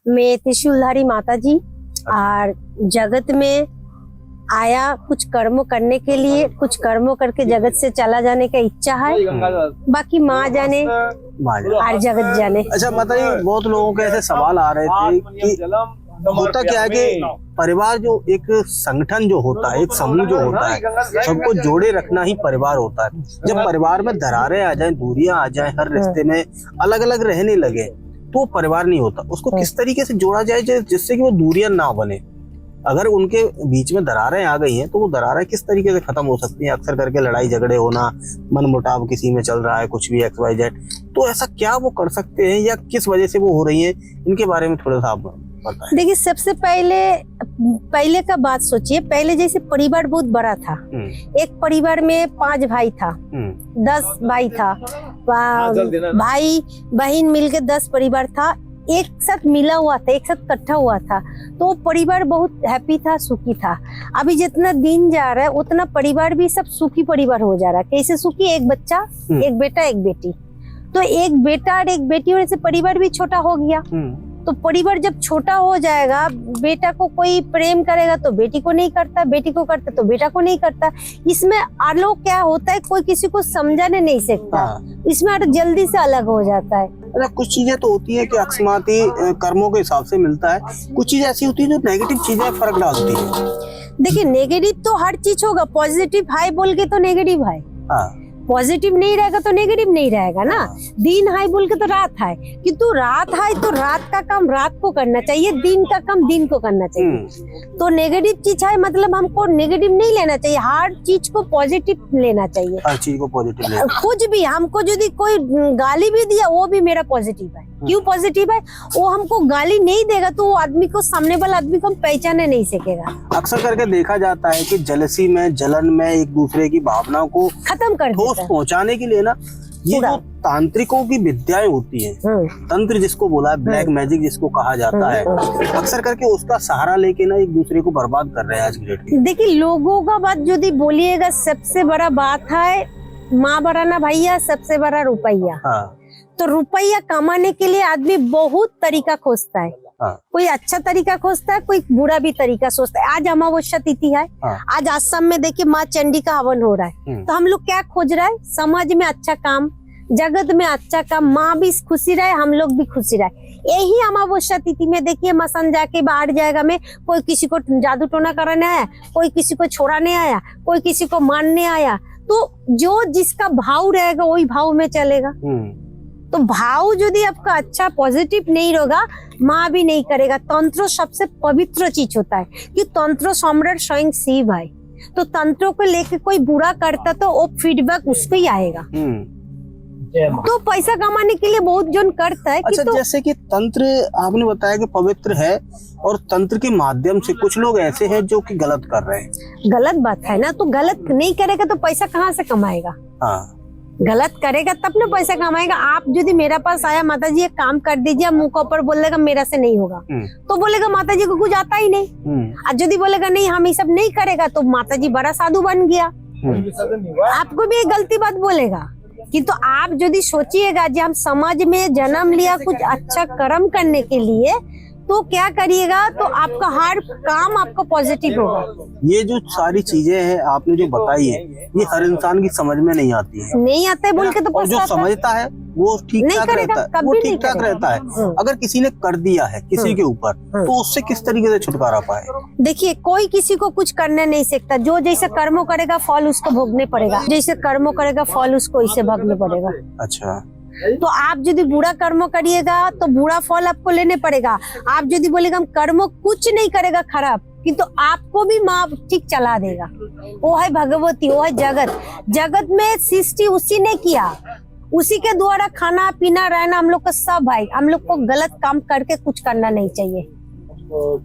मैं त्रिशूलधारी माता जी और जगत में आया कुछ कर्मों करने के लिए, कुछ कर्मों करके जगत से चला जाने का इच्छा है, बाकी माँ जाने और जगत जाने। अच्छा माता जी, बहुत लोगों के ऐसे सवाल आ रहे थे कि होता क्या है कि परिवार जो एक संगठन जो होता है, एक समूह जो होता है, सबको जोड़े रखना ही परिवार होता है। जब परिवार में दरारें आ जाएं, दूरियां आ जाएं, हर रिश्ते में अलग अलग रहने लगे तो परिवार नहीं होता। उसको किस तरीके से जोड़ा जाए जिससे कि वो दूरियां ना बने? अगर उनके बीच में दरारें आ गई हैं तो वो दरारें किस तरीके से खत्म हो सकती हैं? अक्सर करके लड़ाई झगड़े होना, मन मुटाव किसी में चल रहा है, कुछ भी XYZ, तो ऐसा क्या वो कर सकते हैं या किस वजह से वो हो रही है? इनके बारे में थोड़ा सा आप बताएं। देखिए, सबसे पहले का बात सोचिए। पहले जैसे परिवार बहुत बड़ा था, एक परिवार में 5 भाई था, 10 भाई था, भाई बहन मिलके 10 परिवार था, एक साथ मिला हुआ था, एक साथ इकट्ठा हुआ था, तो परिवार बहुत हैप्पी था, सुखी था। अभी जितना दिन जा रहा है उतना परिवार भी सब सुखी परिवार हो जा रहा है। कैसे सुखी? एक बच्चा, एक बेटा, एक बेटी, तो एक बेटा और एक बेटी होने से परिवार भी छोटा हो गया। तो परिवार जब छोटा हो जाएगा, बेटा को कोई प्रेम करेगा तो बेटी को नहीं करता, बेटी को करता तो बेटा को नहीं करता। इसमें आलोक क्या होता है, कोई किसी को समझाने नहीं सकता, इसमें जल्दी से अलग हो जाता है। कुछ चीजें तो होती है कि अकस्माती कर्मों के हिसाब से मिलता है, कुछ चीजें ऐसी होती है जो नेगेटिव चीजें फर्क डालती है। देखिए, नेगेटिव तो हर चीज होगा, पॉजिटिव हाई बोल के तो नेगेटिव है, पॉजिटिव नहीं रहेगा तो नेगेटिव नहीं रहेगा ना। दिन हाई बोल के तो रात हाई, किंतु रात हाई तो रात का काम रात को करना चाहिए, दिन का काम दिन को करना चाहिए। तो नेगेटिव चीज है मतलब हमको नेगेटिव नहीं लेना चाहिए, हर चीज को पॉजिटिव लेना चाहिए, हर चीज को पॉजिटिव लेना। कुछ भी हमको यदि कोई गाली भी दिया वो भी मेरा पॉजिटिव है। क्यों पॉजिटिव है? वो हमको गाली नहीं देगा तो वो आदमी को, सामने वाला आदमी को हम पहचाने नहीं सकेगा। अक्सर करके देखा जाता है कि जलसी में, जलन में एक दूसरे की भावनाओं को खत्म कर ठोस पहुंचाने के लिए ना, ये जो तांत्रिकों की विद्याएं होती हैं, तंत्र जिसको बोला है, ब्लैक मैजिक जिसको कहा जाता है, अक्सर करके उसका सहारा लेके ना एक दूसरे को बर्बाद कर रहे हैं आज की डेट में। देखिए, लोगों का बात यदि बोलिएगा, सबसे बड़ा बात है माँ बड़ा ना भैया, सबसे बड़ा रुपया। तो रुपया कमाने के लिए आदमी बहुत तरीका खोजता है, कोई अच्छा तरीका खोजता है, कोई बुरा भी तरीका सोचता है। आज अमावस्या तिथि है, आज आसाम में देखिए माँ चंडी का हवन हो रहा है, तो हम लोग क्या खोज रहे हैं? समाज में अच्छा काम, जगत में अच्छा काम, माँ भी खुशी रहे, हम लोग भी खुशी रहे। यही अमावस्या तिथि में देखिए मसान जाके बाहर जाएगा में कोई किसी को जादू टोना कराने आया, कोई किसी को छोड़ाने आया, कोई किसी को मारने आया। तो जो जिसका भाव रहेगा वही भाव में चलेगा। तो भाव यदि आपका अच्छा पॉजिटिव नहीं होगा, माँ भी नहीं करेगा। तंत्र सबसे पवित्र चीज होता है कि तंत्र सम्राट स्वयं शिव है, तो तंत्रों को लेके कोई बुरा करता तो वो फीडबैक उसको ही आएगा। तो पैसा कमाने के लिए बहुत जन करता है। अच्छा, तो जैसे कि तंत्र आपने बताया कि पवित्र है, और तंत्र के माध्यम से कुछ लोग ऐसे हैं जो कि गलत कर रहे हैं। गलत बात है ना, तो गलत नहीं करेगा तो पैसा कहाँ से कमाएगा? गलत करेगा तब ना पैसा कमाएगा। आप यदि मेरे पास आया, माता जी एक काम कर दीजिए, मुंह के ऊपर बोलेगा मेरा से नहीं होगा, तो बोलेगा माता जी को कुछ आता ही नहीं। और यदि बोलेगा नहीं हम ये सब नहीं करेगा, तो माता जी बड़ा साधु बन गया, आपको भी एक गलती बात बोलेगा। कि तो आप यदि सोचिएगा कि हम समाज में जन्म लिया कुछ अच्छा कर्म करने के लिए, तो क्या करिएगा, तो आपका हर काम आपका पॉजिटिव होगा। ये जो सारी चीजें हैं आपने जो बताई है, ये हर इंसान की समझ में नहीं आती है। नहीं आता है बोल के तो, और जो समझता है वो ठीक ठाक रहता है, वो ठीक ठाक रहता है। अगर किसी ने कर दिया है किसी के ऊपर, तो उससे किस तरीके से छुटकारा पाए? देखिए, कोई किसी को कुछ करने नहीं सकता। जो जैसे कर्मों करेगा फल उसको भोगने पड़ेगा, जैसे कर्मों करेगा फल उसको इसे भोगने पड़ेगा। अच्छा, तो आप यदि बुरा कर्म करिएगा तो बुरा फल आपको लेने पड़ेगा। आप यदि बोलेगा हम कर्म कुछ नहीं करेगा खराब, किंतु आपको भी माँ ठीक चला देगा। वो है भगवती, वो है जगत। जगत में सृष्टि उसी ने किया, उसी के द्वारा खाना पीना रहना हम लोग का सब है। हम लोग को गलत काम करके कुछ करना नहीं चाहिए।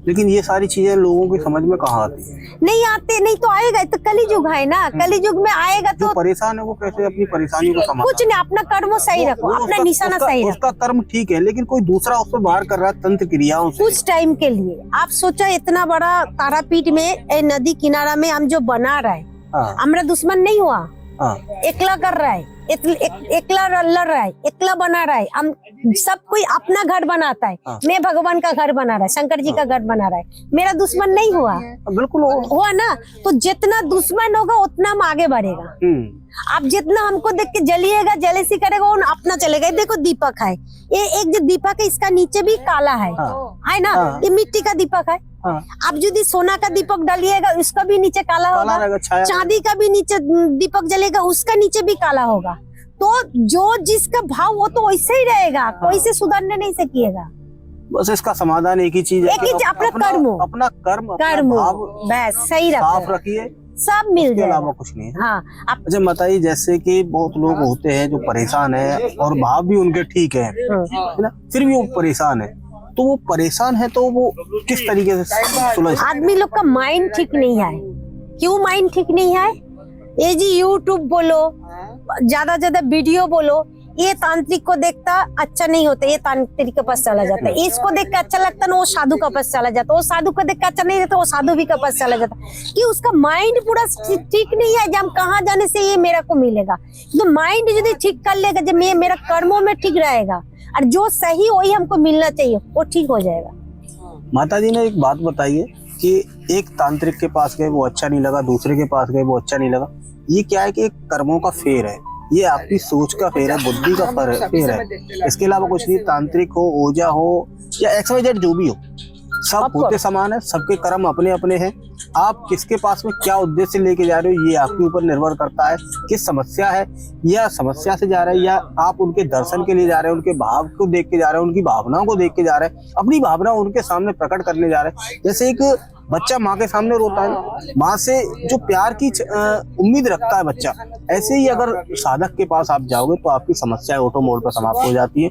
लेकिन ये सारी चीजें लोगों की समझ में कहाँ आती है? नहीं आते, नहीं तो आएगा। तो कली युग है ना, कली युग में आएगा तो परेशान है वो कैसे अपनी परेशानी को समाधान? कुछ नहीं, अपना कर्म सही रखो, अपना निशाना सही रखो। उसका कर्म ठीक है, लेकिन कोई दूसरा उसको बाहर कर रहा है तंत्र क्रियाओं से। कुछ टाइम के लिए आप सोचा, इतना बड़ा तारापीठ में नदी किनारा में हम जो बना रहा है, हमारा दुश्मन नहीं हुआ, एकला कर रहा है। एकला लड़ रहा है, एकला बना रहा है। हम सब कोई अपना घर बनाता है। मैं भगवान का घर बना रहा है, शंकर जी का घर बना रहा है, मेरा दुश्मन नहीं हुआ। बिल्कुल हुआ ना। तो जितना दुश्मन होगा उतना हम आगे बढ़ेगा। आप जितना हमको देख के जलिएगा, जेलेसी करेगा, वो अपना चलेगा। देखो दीपक है, ये एक जो दीपक है इसका नीचे भी काला है ना। ये मिट्टी का दीपक है। आप यदि सोना का दीपक डालिएगा उसका भी नीचे काला होगा, चांदी का भी नीचे दीपक जलेगा उसका नीचे भी काला होगा। तो जो जिसका भाव वो तो वैसे ही रहेगा, कोई से सुधरने नहीं सकिएगा। बस इसका समाधान एक ही चीज है, अपना कर्म, अपना कर्म, बस सही साफ रखिए, सब मिल जाएगा, अलावा कुछ नहीं है। हाँ। अच्छा बताइए, जैसे कि बहुत लोग होते हैं जो परेशान है और भाव भी उनके ठीक है ना, फिर भी वो परेशान है, तो वो परेशान है तो वो किस तरीके से सुलझ? आदमी लोग का माइंड ठीक नहीं है। क्यों माइंड ठीक नहीं है? ये जी यूट्यूब बोलो, ज्यादा वीडियो बोलो, ये तांत्रिक को देखता अच्छा नहीं होता, ये तांत्रिक के पास चला जाता है। इसको देख के अच्छा लगता ना, वो साधु के पास चला जाता, वो साधु को देख के अच्छा नहीं लगता, वो साधु भी के पास चला जाता। कि उसका माइंड पूरा ठीक नहीं है, जब कहाँ जाने से ये मेरा को मिलेगा। तो माइंड यदि ठीक कर लेगा, जब मेरा कर्मों में ठीक रहेगा और जो सही वही हमको मिलना चाहिए, वो ठीक हो जाएगा। माता जी ने एक बात बताई है कि एक तांत्रिक के पास गए वो अच्छा नहीं लगा, दूसरे के पास गए वो अच्छा नहीं लगा। ये क्या है कि एक कर्मों का फेर है, ये आपकी सोच का फेर है, बुद्धि का फेर है। इसके अलावा कुछ नहीं। तांत्रिक हो, ओझा हो या XYZ जो भी हो, सब होते समान है, सबके कर्म अपने अपने हैं। आप किसके पास में क्या उद्देश्य लेके जा रहे हो ये आपके ऊपर निर्भर करता है। किस समस्या है, या समस्या से जा रहे हैं, या आप उनके दर्शन के लिए जा रहे हैं, उनके भाव को देख के जा रहे हैं, उनकी भावनाओं को देख के जा रहे हैं, अपनी भावना उनके सामने प्रकट करने जा रहे हैं। जैसे एक बच्चा माँ के सामने रोता है ना, माँ से जो प्यार की उम्मीद रखता है बच्चा, ऐसे ही अगर साधक के पास आप जाओगे तो आपकी समस्या ऑटो मोड पर समाप्त हो जाती है।